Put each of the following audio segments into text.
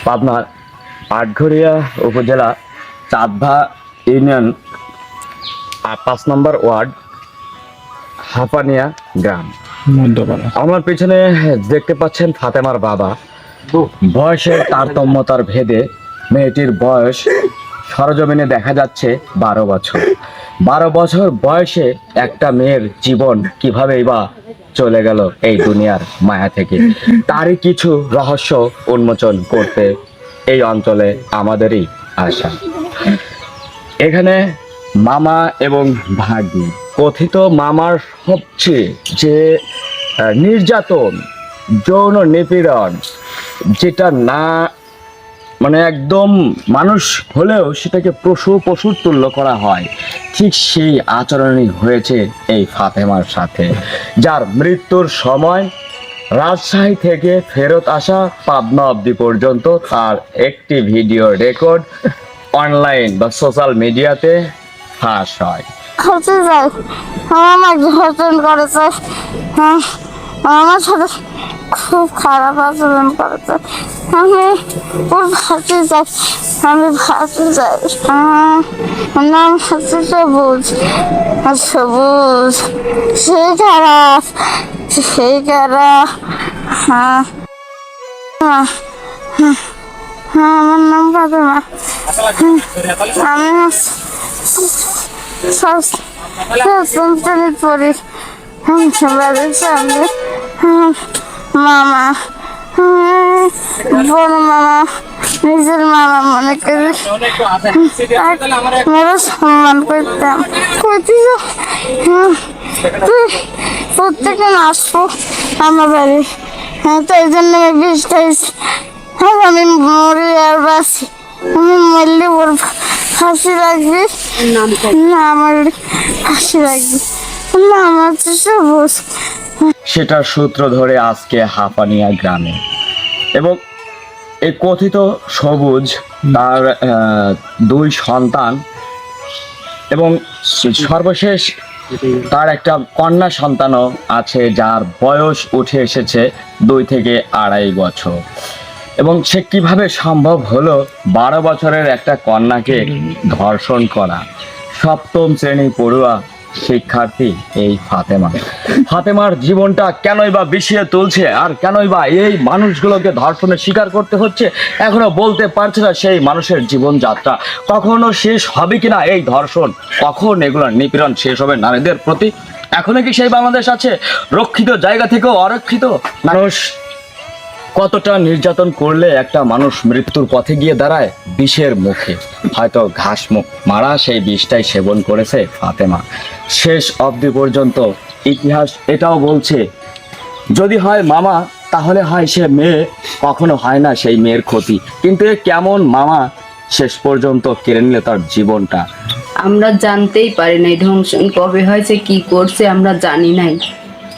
পাবনার আটঘরিয়া উপজেলা চাঁদভা ইউনিয়ন 5 নম্বর ওয়ার্ড হাফানিয়া গ্রাম মধ্যপাড়া। আমার পিছনে দেখতে পাচ্ছেন ফাতেমার বাবা। বয়সের তারতম্যতার ভেদে মেয়েটির বয়স সরজমিনে দেখা যাচ্ছে 12 বছর। 12 বছর বয়সে একটা মেয়ের জীবন কিভাবেই বা চলে গেল এই দুনিয়ার মায়া থেকে, তারই কিছু রহস্য উন্মোচন করতে এই অঞ্চলে আমাদেরই আসা। এখানে মামা এবং ভাগ্নি, কথিত মামার সবচেয়ে যে নির্যাতন, যৌন নিপীড়ন, যেটা না মানে একদম মানুষ হলেও সেটাকে পশুর তুল্য করা হয়, ঠিক সেই আচরণই হয়েছে এই ফাতেমার সাথে, যার মৃত্যুর সময় রাজশাহী থেকে ফেরত আসা পাবনা অবধি পর্যন্ত তার একটি ভিডিও রেকর্ড অনলাইন বা সোশ্যাল মিডিয়াতে ফাঁস হয়। হচ্ছে যাই আমার ধর্ষণ করেছে, হ্যাঁ, আমার সাথে খুব খারাপ আচরণ করেছে। আমি ওর ভাতে যাই, আমি ভাতে যাই। ওর নাম হচ্ছে সবুজ। আর সবুজ সেই খারাপ, সেই খারাপ। হ্যাঁ হ্যাঁ হ্যাঁ, আমার নাম ফাতেমা। আমি সপ্তমে পড়ি। বাড়ির সামনে মামা, বড় মামা, নিজের মামা মনে করি মেয়েরা সম্মান করতাম। তুই প্রত্যেকে আসবো আমার বাড়ি, হ্যাঁ, তো এই জন্য আমি বিষটাইস। হ্যাঁ, আমি মরি আর বাঁচি, আমি মরলে ওর ফাঁসি লাগবে না, আমার ফাঁসি লাগবে না, আমার তো সবুজ। সেটার সূত্র ধরে আজকে হাফানিয়া গ্রামে, এবং এই কথিত সবুজ তার 2 সন্তান এবং সর্বশেষ তার একটা কন্যা সন্তানও আছে, যার বয়স উঠে এসেছে 2 থেকে 2.5 বছর। এবং সে কিভাবে সম্ভব হলো 12 বছরের একটা কন্যাকে ধর্ষণ করা? 7ম শ্রেণী পড়ুয়া শিক্ষার্থী এই ফাতেমার জীবনটা কেনই বা বিষিয়ে তুলছে, আর কেনই বা এই মানুষগুলোকে ধর্ষণের শিকার করতে হচ্ছে? এখনো বলতে পারছে না সেই মানুষের জীবনযাত্রা কখনো শেষ হবে কিনা। এই ধর্ষণ কখন, এগুলো নিপীড়ন শেষ হবে নারীদের প্রতি? এখনো কি সেই বাংলাদেশ আছে রক্ষিত জায়গা থেকেও অরক্ষিত? মানুষ কতটা নির্যাতন করলে একটা মানুষ মৃত্যুর পথে গিয়ে দাঁড়ায়? বিষের মুখে, হয়তো ঘাস মুখ মারা সেই বিষটাই সেবন করেছে ফাতেমা। শেষ অবধি পর্যন্ত ইতিহাস এটাও বলছে, যদি হয় মামা তাহলে হয় সে মেয়ে, কখনো হয় না সেই মেয়ের ক্ষতি। কিন্তু এ কেমন মামা শেষ পর্যন্ত কেড়ে নিল তার জীবনটা? আমরা জানতেই পারি নাই ধ্বংসন কবে হয়েছে, কি করছে আমরা জানি নাই।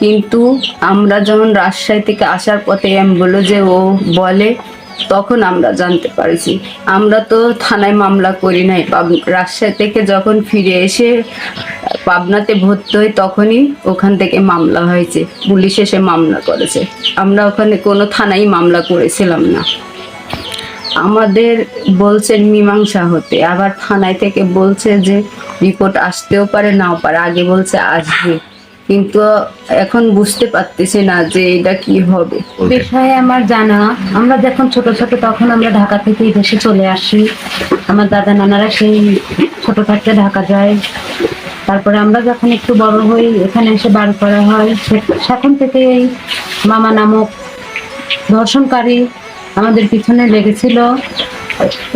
কিন্তু আমরা যখন রাজশাহী থেকে আসার পথে বললো যে ও বলে, তখন আমরা জানতে পারছি। আমরা তো থানায় মামলা করি নাই। রাজশাহী থেকে যখন ফিরে এসে পাবনাতে ভর্তি হই, তখনই ওখান থেকে মামলা হয়েছে, পুলিশ এসে মামলা করেছে। আমরা ওখানে কোনো থানায় মামলা করেছিলাম না। আমাদের বলছেন মীমাংসা হতে, আবার থানায় থেকে বলছে যে রিপোর্ট আসতেও পারে, নাও পারে। আগে বলছে আসবে, কিন্তু এখন বুঝতে পারতেছি না যে এটা কি হবে। বিষয়ে আমার জানা, আমরা যখন ছোট ছোট তখন আমরা ঢাকা থেকে দেশে চলে আসি। আমার দাদা নানারা সেই ছোট থাকতে ঢাকা যায়। তারপরে আমরা যখন একটু বড় হই, এখানে এসে বার করা হয়। সেখান থেকে এই মামা নামক ধর্ষণকারী আমাদের পিছনে লেগেছিল।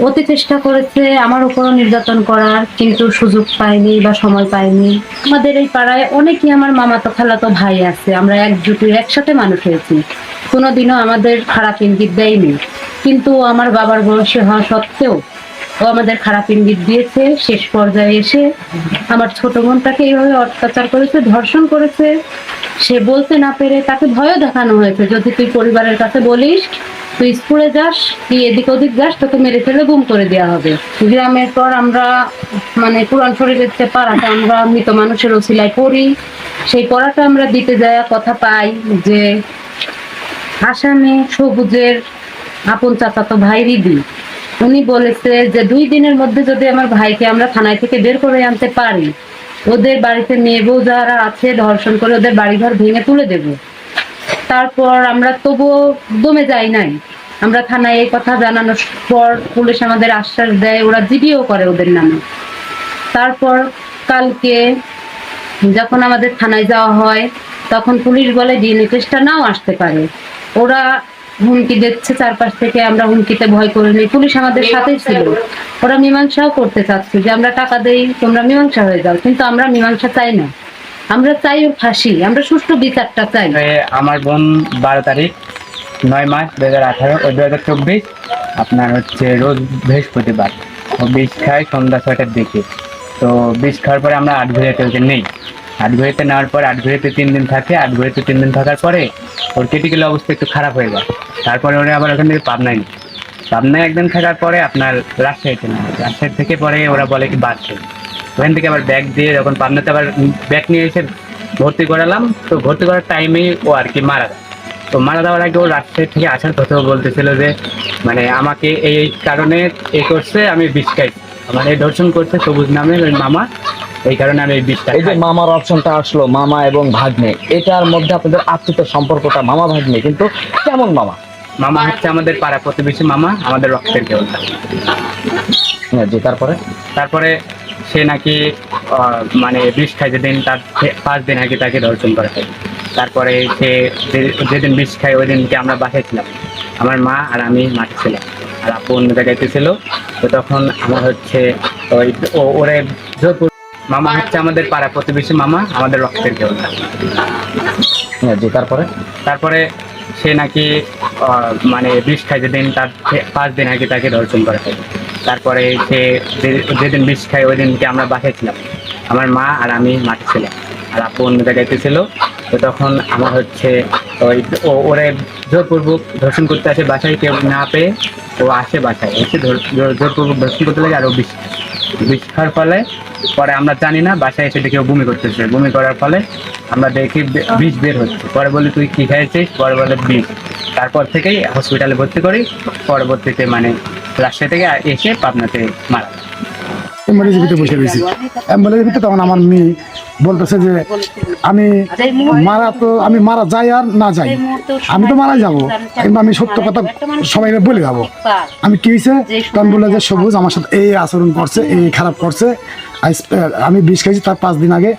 অতি চেষ্টা করেছে আমার উপরও নির্যাতন করার, কিন্তু সুযোগ পাইনি বা সময় পাইনি। আমাদের এই পাড়ায় অনেকেই আমার মামাতো খালাতো ভাই আছে, আমরা একজুটে একসাথে মানুষ হয়েছি, কোনোদিনও আমাদের খারাপ ইঙ্গিত দেয়নি। কিন্তু আমার বাবার বয়সে হওয়া সত্ত্বেও ও আমাদের খারাপ ইঙ্গিত দিয়েছে। শেষ পর্যায়ে এসে আমার ছোট বোনটাকে এইভাবে অত্যাচার করেছে, ধর্ষণ করেছে। সে বলতে না পেরে তাকে ভয়ও দেখানো হয়েছে, যদি তুই পরিবারের কাছে বলিস, তুই স্কুলে যাস, তুই এদিক ওদিক যাস, তোকে মেরে ফেলে গুম করে দেওয়া হবে। গ্রামের পর আমরা মানে কোরআন শরীফের যে পাড়াটা আমরা মৃত মানুষের ওসিলায় পড়ি, সেই পড়াটা আমরা দিতে যাওয়া কথা পাই যে আসামি সবুজের আপন চাচাতো ভাই রিদি, উনি বলেছে যে 2 দিনের মধ্যে যদি আমার ভাইকে আমরা থানায় থেকে বের করে আনতে পারি, ওদের বাড়িতে মেয়ে বউ যারা আছে ধর্ষণ করে ওদের বাড়িঘর ভেঙে তুলে দেব। তারপর আমরা তবুও দমে যাই নাই। আমরা থানায় এই কথা জানানোর পর পুলিশ আমাদের আশ্বাস দেয়, ওরা জিডিও করে ওদের নামে। তারপর কালকে যখন আমাদের থানায় যাওয়া হয়, তখন পুলিশ বলে ডিএনএ টেস্টটা নাও আসতে পারে। ওরা হুমকি দিচ্ছে চারপাশ থেকে, আমরা হুমকিতে ভয় করে নিই। পুলিশ আমাদের সাথেই ছিল, ওরা মীমাংসাও করতে চাচ্ছে যে আমরা টাকা দেই, তোমরা মীমাংসা হয়ে যাও, কিন্তু আমরা মীমাংসা চাই না, আমরা চাই ওর ফাঁসি, আমরা সুষ্ঠু বিচারটা চাই। আমার বোন 12 তারিখ 9 মাস 2018 ও 2024 আপনার হচ্ছে রোজ বৃহস্পতিবার ও বিষ খায় সন্ধ্যা 6টার দিকে। তো বিষ খাওয়ার পরে আমরা আটঘরিয়াতে ওকে নেই। আটঘরিয়াতে নেওয়ার পর আটঘরিয়াতে 3 দিন থাকে। আটঘরিয়াতে 3 দিন থাকার পরে ওর ক্রিটিক্যাল অবস্থা একটু খারাপ হয়ে যায়। তারপরে ওরা আবার ওখান থেকে পাবনায় নেই। পাবনায় একদিন থাকার পরে আপনার রাজশাহীতে নেয়। রাজশাহী থেকে পরে ওরা বলে কি বাড়ছে, ওখান থেকে আবার ব্যাগ দিয়ে যখন পাবনাতে আবার ব্যাগ নিয়ে এসে ভর্তি করালাম। তো ভর্তি করার টাইমেই ও আর কি মারা যায়। তো মারা যাওয়ার আগে ও রাজশাহী থেকে আসার কথাও বলতেছিল যে মানে আমাকে এই কারণে এ করছে, আমি বিষ খাইছি, আমার এই ধর্ষণ করছে সবুজ নামের ওই মামা, এই কারণে আমি এই বিষটা এই যে মামার অপশনটা আসলো, মামা এবং ভাগ্নে, এটার মধ্যে আপনাদের আত্মীয় সম্পর্কটা মামা ভাগ্নে, কিন্তু কেমন মামা? মামা হচ্ছে আমাদের পাড়া প্রতিবেশী মামা, আমাদের রক্তের কেউ না। হ্যাঁ জি, তারপরে তারপরে সে নাকি মানে বিষ খায় যেদিন, তার 5 দিন আগে তাকে ধর্ষণ করা হয়। তারপরে সে যেদিন বিষ খায় ওই দিনকে আমরা বাসায় ছিলাম, আমার মা আর আমি মাঠে ছিলাম, আর আপু অন্য জায়গায় ছিল। তো তখন আমার হচ্ছে ওই ওরে জোরপুর মামা হচ্ছে আমাদের পাড়া প্রতিবেশী মামা, আমাদের রক্তের কেউ না। হ্যাঁ জি, তারপরে সে নাকি মানে বিষ খায় যেদিন, তার 5 দিন আগে তাকে ধর্ষণ করা হয়। তারপরে সে যেদিন বিষ খায় ওই দিনকে আমরা বাসায় ছিলাম, আমার মা আর আমি মাঠে ছিলাম, আর আপু অন্য জায়গায় ছিল। তো তখন আমার হচ্ছে ওই ওরে জোরপূর্বক ধর্ষণ করতে আসে বাসায়, কেউ না পেয়ে ও আসে বাসায়, এসে জোরপূর্বক ধর্ষণ করতে লাগে। আর ও বিষ খাওয়ার ফলে পরে আমরা জানি না, বাসায় এসে দেখে ও বমি করতেছে। বমি করার ফলে আমরা দেখি বিষ বের হচ্ছে। পরে বলি তুই কি খাইছিস? পরে বলে বিষ। তারপর থেকেই হসপিটালে ভর্তি করি। পরবর্তীতে মানে রাজশাহী থেকে এসে পাবনাতে মারা। অ্যাম্বুলেন্সের ভিতরে বসে রয়েছি। অ্যাম্বুলেন্সের ভিতরে তখন আমার মেয়ে বলতেছে যে আমি মারা যাই আর না যাই, আমি তো মারা যাবো, কিন্তু আমি সত্য কথা সবাই বলে যাবো। আমি কি হয়েছে তখন বললো যে সবুজ আমার সাথে এই আচরণ করছে, এই খারাপ করছে। আমি বিষ খাইছি, তার 5 দিন আগে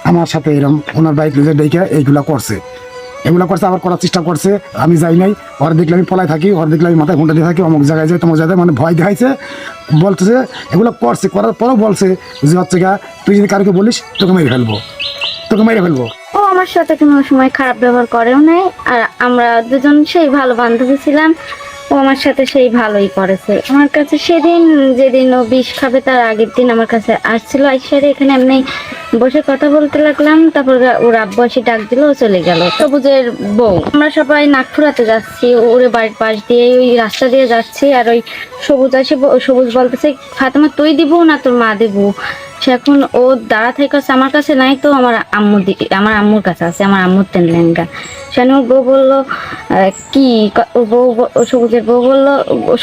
আমার সাথে এরকম ওনার বাইক লিজে ডেকে এগুলা করছে, আবার করার চেষ্টা করছে। আমি যাই নাই, ওর দেখলে আমি পলায় থাকি, ওর দেখলে আমি মাথায় ঘুঁটে দিয়ে থাকি, অমুক জায়গায় যাই তমুক জায়গায়, মানে ভয় দেখাইছে। বলতেছে এগুলো করছে, করার পরেও বলছে যে হচ্ছে গা তুই যদি কারোকে বলিস তোকে মেরে ফেলবো। ও আমার সাথে কোনো সময় খারাপ ব্যবহার করেও নাই, আর আমরা দুজন সেই ভালো বান্ধবী ছিলাম। ও আমার সাথে সেই ভালোই করেছে। আমার কাছে সেদিন যেদিন ও বিষ খাবে তার আগের দিন আমার কাছে আসছিল, আইসারে এখানে এমনি বসে কথা বলতে লাগলাম। তারপর ওর আব্বু এসে ডাক দিল, ও চলে গেল। সবুজের বউ, আমরা সবাই নাগপুরাতে যাচ্ছি, ওরে বাড়ির পাশ দিয়ে ওই রাস্তা দিয়ে যাচ্ছি। আর ওই সবুজ বলতেছে ফাতেমা তুই দিব না তোর মা দিব। সে এখন ও দাঁড়া থেকে আমার কাছে নাই, তো আমার আম্মুর কাছে আছে, আমার আম্মুর তেন লেহেঙ্গা। সেখানে ওর বউ বললো কি, সবুজের বউ বললো,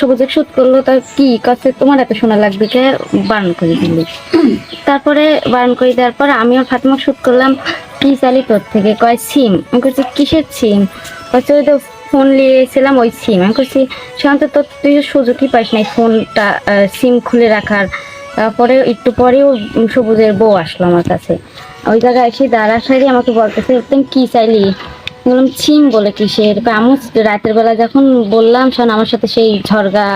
সবুজের শুট করলো, তার কি কাছে তোমার এত শোনা লাগবে কে, বারণ করে দিলি। তারপরে বারণ করে দেওয়ার পর আমি ওর ফাতেমা শুট করলাম, কি চালি তোর থেকে, কয় সিম। আমি করছি কিসের সিম? হচ্ছে ওই তো ফোন নিয়েছিলাম ওই সিম। আমি করছি সেখান তো তোর তুই সুযোগই পাইস নাই ফোনটা সিম খুলে রাখার। তারপরে একটু পরেও সবুজের বউ আসলো আমার কাছে, ওই জায়গায় এসে দাঁড়াসারি আমাকে বলতেছে তুমি কি চাইলি? বললাম সিম বলে কিসের? আমি রাতের বেলা যখন বললাম শোন আমার সাথে সেই ঝরগা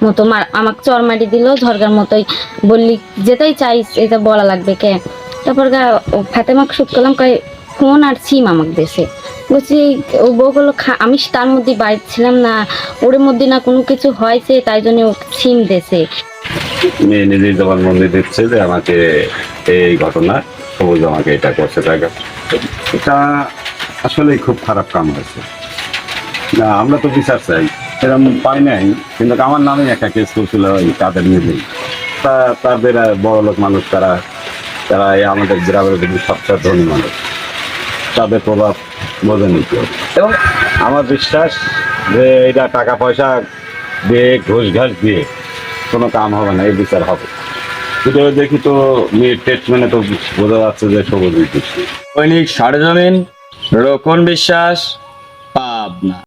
মতো আমাকে চর মারি দিল, ঝরগার মতোই বললি যেটাই চাইস এটা বলা লাগবে কে। তারপর ফাতেমাকে শুট করলাম, কয় ফোন আর সিম আমাকে দেশে। বলছি ও বউগুলো আমি তার মধ্যে বাড়ি ছিলাম না, ওর মধ্যে না কোনো কিছু হয়েছে, তাই জন্য ও সিম দেশে। মেয়ে নিজেই জবানবন্দি দিচ্ছে যে আমাকে এই ঘটনা সবুজ আমাকে এটা করছে। এটা আসলে খুব খারাপ কাম হয়েছে। না আমরা তো বিচার চাই, এরকম পাই নাই, কিন্তু আমার নামে একটা কেস করছিল তাদের নিজেই। তাদের বড় লোক মানুষ, তারা আমাদের গ্রামের সবচেয়ে ধনী মানুষ, তাদের প্রভাব বোঝেনি কেউ। এবং আমার বিশ্বাস যে এটা টাকা পয়সা দিয়ে ঘুষ ঘাস দিয়ে কোনো কাম হবে না, এই বিচার হবে। ভিতরে দেখি তো মেয়ের ট্রিটমেন্টে তো বোঝা যাচ্ছে যে সবুজ দিচ্ছে। দৈনিক সরেজমিন, রোকন বিশ্বাস, পাবনা।